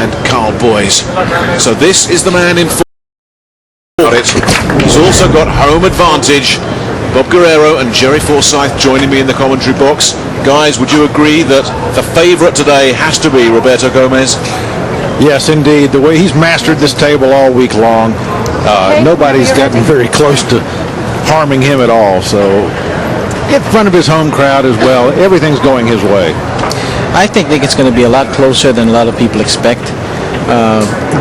and Carl Boys. So this is the man in for it. He's also got home advantage. Bob Guerrero and Jerry Forsyth joining me in the commentary box. Guys, would you agree that the favourite today has to be Roberto Gomez? Yes, indeed. The way he's mastered this table all week long, nobody's gotten very close to harming him at all. So in front of his home crowd as well, everything's going his way. I think it's going to be a lot closer than a lot of people expect.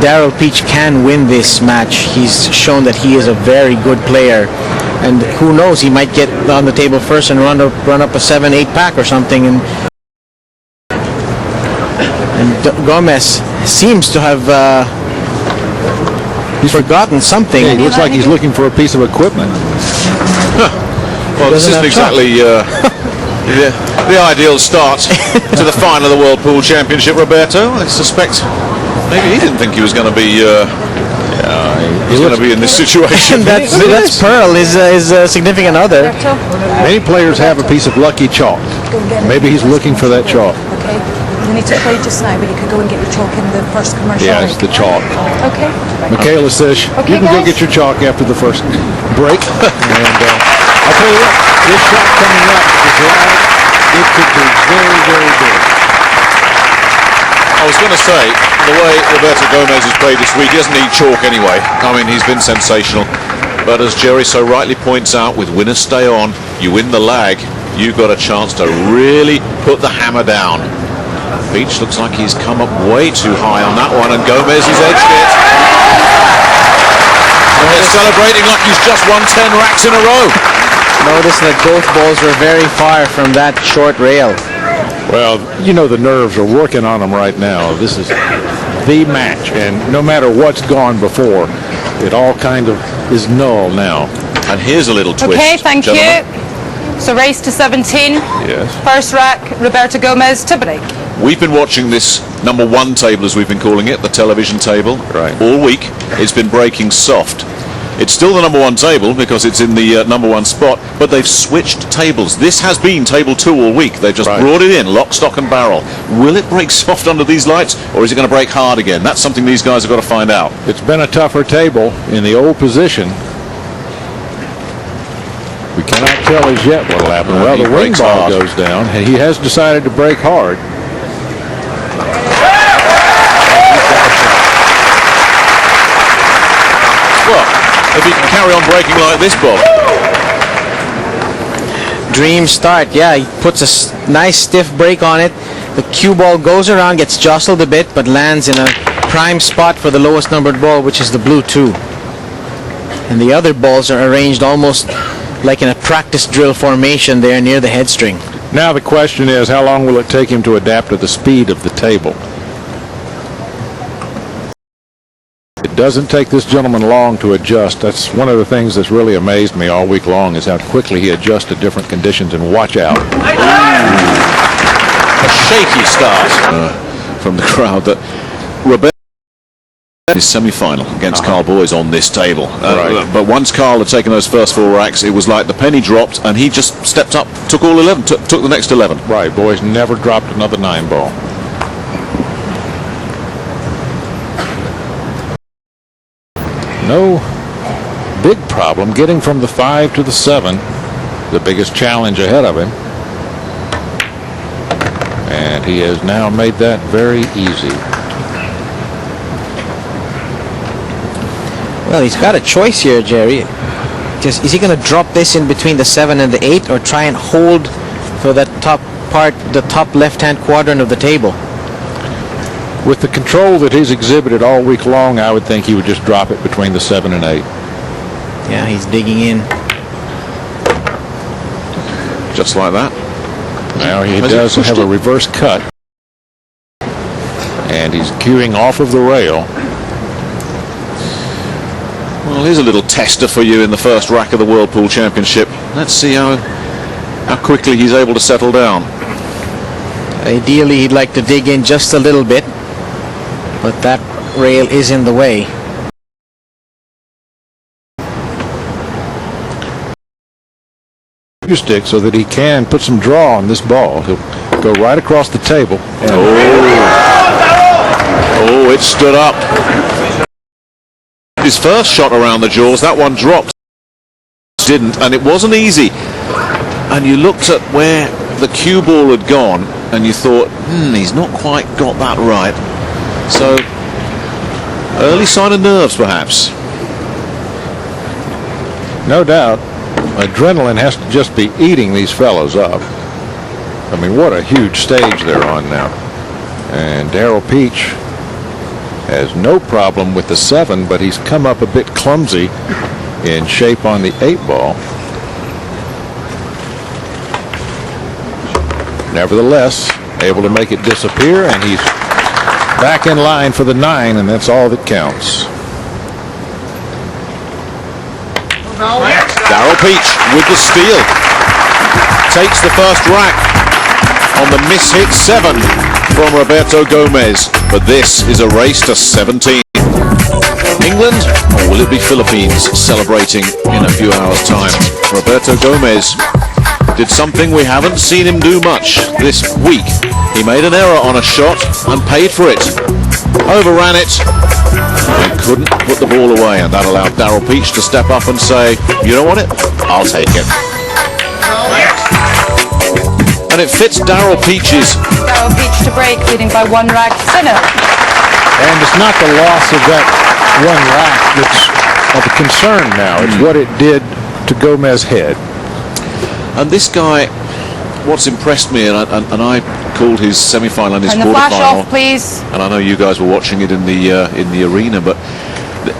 Darrell Peach can win this match. He's shown that he is a very good player, and who knows, he might get on the table first and run up a 7-8 pack or something. And Gomez seems to have he's forgotten something. It looks like he's looking for a piece of equipment. Well, this isn't exactly the ideal start to the final of the World Pool Championship, Roberto. I suspect maybe he didn't think he was going to be in this situation. that's Pearl, his significant other. Many players have a piece of lucky chalk. Maybe he's looking for that chalk. Okay. You need to play just now, but you could go and get your chalk in the first commercial. Yes, the chalk. Okay. Michaela says you can go get your chalk after the first break. And I'll tell you what, this shot coming up is live. It could be very, very big. I was going to say, the way Roberto Gomez has played this week, he doesn't need chalk anyway. I mean, he's been sensational. But as Jerry so rightly points out, with winners stay on, you win the lag, you've got a chance to really put the hammer down. Beach looks like he's come up way too high on that one, and Gomez has edged it. And they're celebrating like he's just won 10 racks in a row. Notice that both balls were very far from that short rail. Well, you know the nerves are working on him right now. This is the match, and no matter what's gone before, it all kind of is null now. And here's a little twist. Okay, thank you. So race to 17. Yes. First rack, Roberto Gomez to break. We've been watching this number one table, as we've been calling it, the television table, right, all week. It's been breaking soft. It's still the number one table because it's in the number one spot, but they've switched tables. This has been table 2 all week. They've just brought it in, lock, stock and barrel. Will it break soft under these lights, or is it going to break hard again? That's something these guys have got to find out. It's been a tougher table in the old position. We cannot tell as yet what will happen. Well, the wing ball goes down, and he has decided to break hard. Well, if he can carry on breaking like this, Bob. Dream start, yeah. He puts a nice stiff break on it. The cue ball goes around, gets jostled a bit, but lands in a prime spot for the lowest numbered ball, which is the blue 2. And the other balls are arranged almost like in a practice drill formation there near the head string. Now the question is, how long will it take him to adapt to the speed of the table? It doesn't take this gentleman long to adjust. That's one of the things that's really amazed me all week long, is how quickly he adjusts to different conditions. And watch out. A shaky start from the crowd. That Roberto his semi-final against Carl Boys on this table. But once Carl had taken those first 4 racks, it was like the penny dropped and he just stepped up, took all 11, took the next 11. Right, Boys never dropped another 9 ball. No big problem getting from the 5 to the 7. The biggest challenge ahead of him. And he has now made that very easy. Well, he's got a choice here, Jerry. Just, is he going to drop this in between the 7 and the 8, or try and hold for that top part, the top left-hand quadrant of the table? With the control that he's exhibited all week long, I would think he would just drop it between the 7 and 8. Yeah, he's digging in. Just like that. Now he does have a reverse cut. And he's cueing off of the rail. Well, here's a little tester for you in the first rack of the World Pool Championship. Let's see how quickly he's able to settle down. Ideally, he'd like to dig in just a little bit, but that rail is in the way. Your stick so that he can put some draw on this ball. He'll go right across the table. And Oh, it stood up. His first shot around the jaws, that one dropped. Didn't, and it wasn't easy. And you looked at where the cue ball had gone, and you thought, he's not quite got that right. So, early sign of nerves, perhaps. No doubt. Adrenaline has to just be eating these fellows up. I mean, what a huge stage they're on now. And Darrell Peach has no problem with the 7, but he's come up a bit clumsy in shape on the 8 ball. Nevertheless, able to make it disappear, and he's back in line for the 9, and that's all that counts. Darrell Peach with the steal. Takes the first rack on the miss-hit 7 from Roberto Gomez. But this is a race to 17. England, or will it be Philippines, celebrating in a few hours' time? Roberto Gomez did something we haven't seen him do much this week. He made an error on a shot and paid for it. Overran it and couldn't put the ball away, and that allowed Darrell Peach to step up and say, you don't want it? I'll take it. And it fits Darrell Peach's. Darrell Peach to break, leading by 1 rack to 0. And it's not the loss of that 1 rack that's of a concern now. It's what it did to Gomez's head. And this guy, what's impressed me, and I called his semi-final and his Turn the flash quarterfinal, off, please. and I know you guys were watching it in the arena, but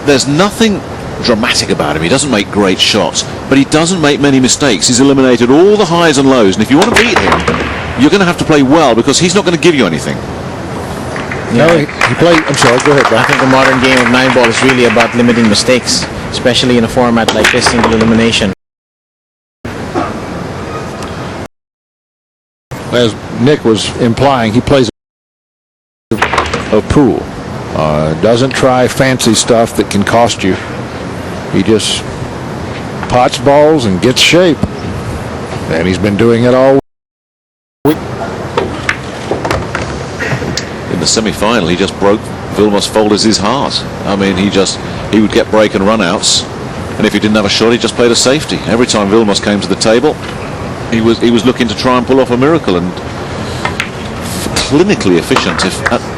there's nothing dramatic about him. He doesn't make great shots, but he doesn't make many mistakes. He's eliminated all the highs and lows, and if you want to beat him, you're going to have to play well, because he's not going to give you anything. No, he played. I'm sorry, go ahead, Bob. I think the modern game of 9 ball is really about limiting mistakes, especially in a format like this, single elimination. As Nick was implying, he plays a pool. Doesn't try fancy stuff that can cost you. He just pots balls and gets shape. And he's been doing it all week. In the semi-final, he just broke Vilmos Foldes' heart. I mean, he would get break and run-outs, and if he didn't have a shot, he just played a safety. Every time Vilmos came to the table, he was looking to try and pull off a miracle, and clinically efficient.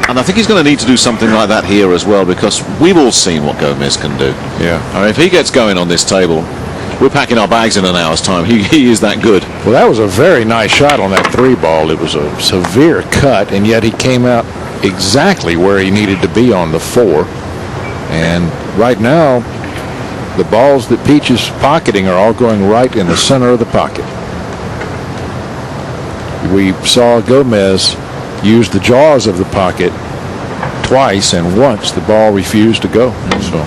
And I think he's going to need to do something like that here as well, because we've all seen what Gomez can do. Yeah. I mean, if he gets going on this table, we're packing our bags in an hour's time. He is that good. Well, that was a very nice shot on that 3 ball. It was a severe cut, and yet he came out exactly where he needed to be on the 4. And right now, the balls that Peach is pocketing are all going right in the center of the pocket. We saw Gomez use the jaws of the pocket twice, and once the ball refused to go. So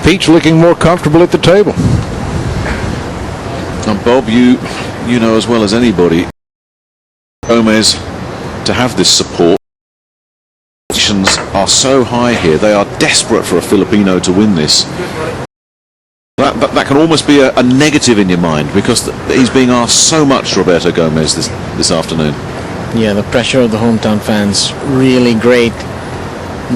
Peach looking more comfortable at the table. And Bob, you know as well as anybody, Gomez, to have this support. Expectations are so high here. They are desperate for a Filipino to win this. That can almost be a negative in your mind, because he's being asked so much, Roberto Gomez, this afternoon. Yeah, the pressure of the hometown fans, really great.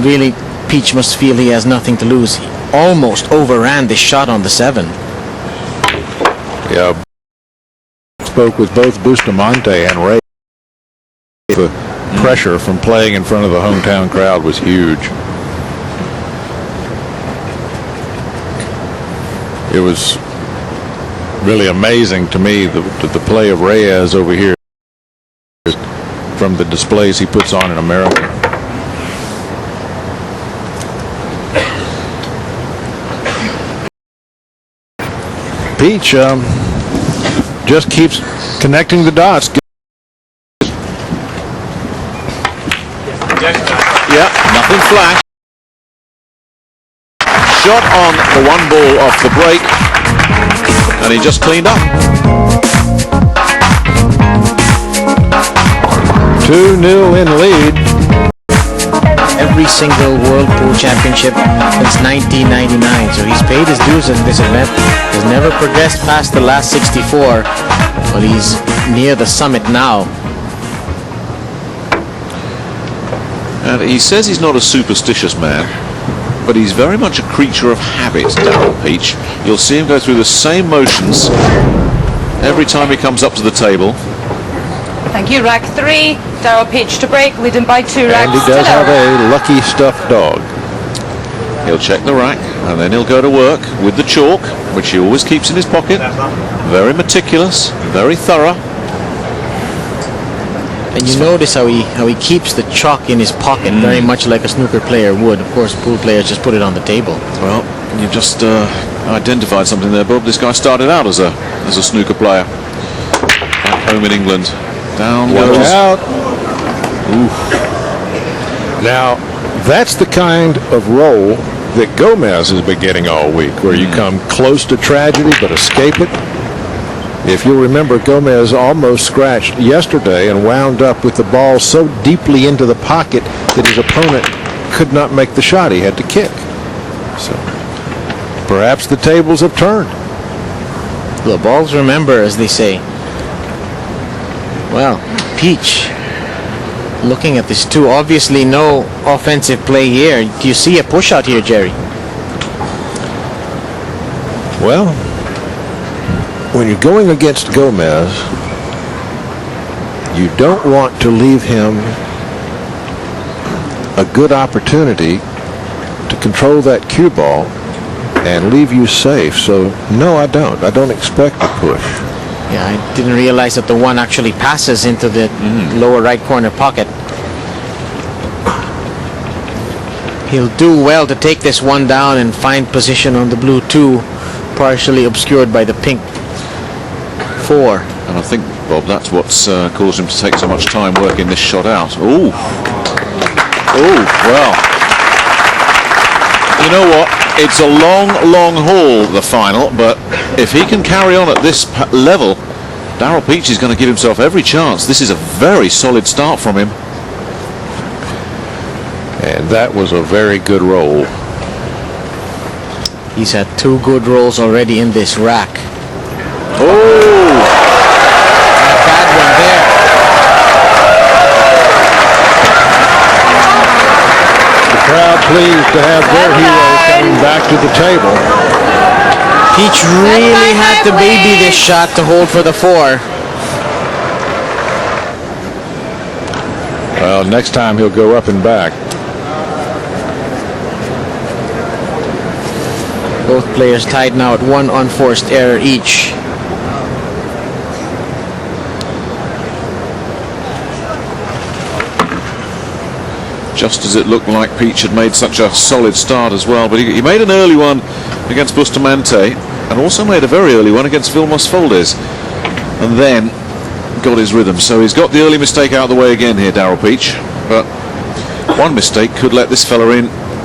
Really, Peach must feel he has nothing to lose. He almost overran this shot on the 7. Yeah. Spoke with both Bustamante and Ray. The pressure from playing in front of the hometown crowd was huge. It was really amazing to me, the play of Reyes over here from the displays he puts on in America. Peach just keeps connecting the dots. Yeah, nothing flash. Shot on the 1 ball off the break, and he just cleaned up. 2-0 in lead. Every single World Pool Championship since 1999, so he's paid his dues in this event. He's never progressed past the last 64, but he's near the summit now. And he says he's not a superstitious man, but he's very much a creature of habit, Darryl Peach. You'll see him go through the same motions every time he comes up to the table. Thank you. Rack 3. Darryl Peach to break, leading by 2 racks. And he does have a lucky stuffed dog. He'll check the rack and then he'll go to work with the chalk, which he always keeps in his pocket. Very meticulous, very thorough. And you notice how he keeps the chalk in his pocket, very much like a snooker player would. Of course, pool players just put it on the table. Well, you've just identified something there, Bob. This guy started out as a snooker player back home in England. Down Watch goes. out. Now, that's the kind of roll that Gomez has been getting all week, where you come close to tragedy but escape it. If you'll remember, Gomez almost scratched yesterday and wound up with the ball so deeply into the pocket that his opponent could not make the shot. He had to kick. So perhaps the tables have turned. The balls remember, as they say. Well, Peach, looking at this too, obviously no offensive play here. Do you see a push out here, Jerry? Well, when you're going against Gomez, you don't want to leave him a good opportunity to control that cue ball and leave you safe. So, no, I don't. I don't expect a push. Yeah, I didn't realize that the one actually passes into the lower right corner pocket. He'll do well to take this one down and find position on the blue 2, partially obscured by the pink 4. And I think, Bob, that's what's caused him to take so much time working this shot out. Ooh. Ooh, well. You know what? It's a long, long haul, the final, but if he can carry on at this level, Darryl Peach is going to give himself every chance. This is a very solid start from him. And that was a very good roll. He's had 2 good rolls already in this rack. Oh! A bad one there. The crowd pleased to have their hero coming back to the table. Peach really had to baby this shot to hold for the 4. Well, next time he'll go up and back. Both players tied now at 1 unforced error each. Just as it looked like Peach had made such a solid start as well, but he made an early one against Bustamante and also made a very early one against Vilmos Foldes, and then got his rhythm. So he's got the early mistake out of the way again here, Darryl Peach, but one mistake could let this fella in